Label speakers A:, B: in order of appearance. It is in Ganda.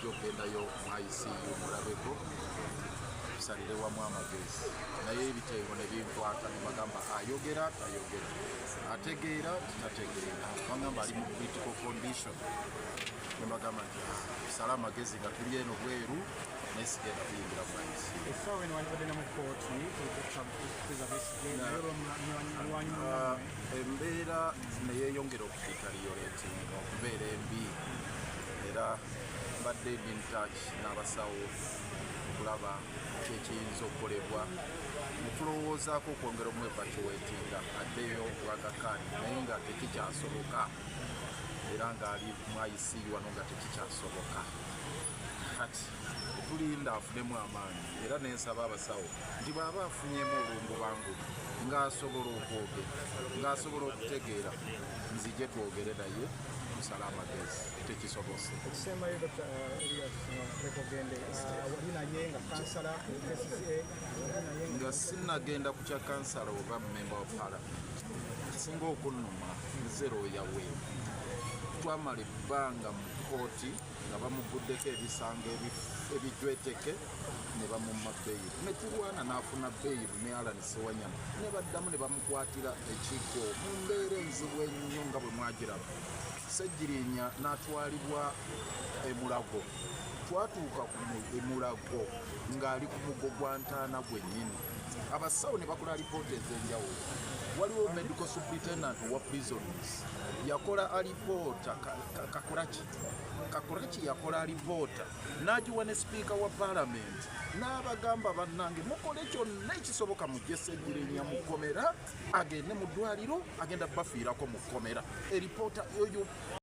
A: mujja okgendayo mu ICU mulabeko tusalire wamu amagezi naye ebiteebo ne binkwata nebagamba ayogera tayogera ategeera tategeera bagamba ali mu critical condition nebagamba nti tusale amagezi nga tuli eno bweru naye sigenda kuyingira mu ICU.
B: Essaawa eno walibadde mu kkooti
A: embeera neyeeyongera okuditaliyoletinga okubeera embi era mbadde ndi ntach n'abasawo okulaba kyekiyinza okukolebwa netulowoozaako okwongera omwevacuatinga addeyo bwagakaani naye nga tekikyasoboka era ng'ali mu ICU wano nga tekikyasoboka kati tulinda afunemu amaanyi era nensaba abasawo nti bw'aba afunyemu olungubangu ng'asobola okwogera ng'asobola okutegeera nzije twogere naye tusale amagezi tekisobose.
B: Ekisembayo Dr. Elias Lekogende walinaye nga kansala
A: nga sinnagenda ku kya kansala oba memba wa palamenti kisinga okunnuma zero yaweewu twamala ebbanga mu kkooti nga bamuguddeko ebisango ebijweteke ne bamumma beyiri netulwana n'afuna beyiri ne Alan Sewanyama ne baddamu ne bamukwatira ekigo mu mbeera enzibu ennyo nga bwe mwagiraba. Ssejjirinya n'atwalibwa eMulago twatuuka ku eMulago ng'ali ku mugo gwa ntaana gwennyini abasawo ne bakola alipoota ez'enjawulo. Waliwo medical superintendent wa prisons yakola alipoota Kakuraki yakola alipoota n'agiwa ne sipiika wa palamenti n'abagamba bannange mukole kyonna ekisoboka mujje Ssejjirinya mu kkomera agende mu ddwaliro agenda bafiirako mu kkomera eripoota eyo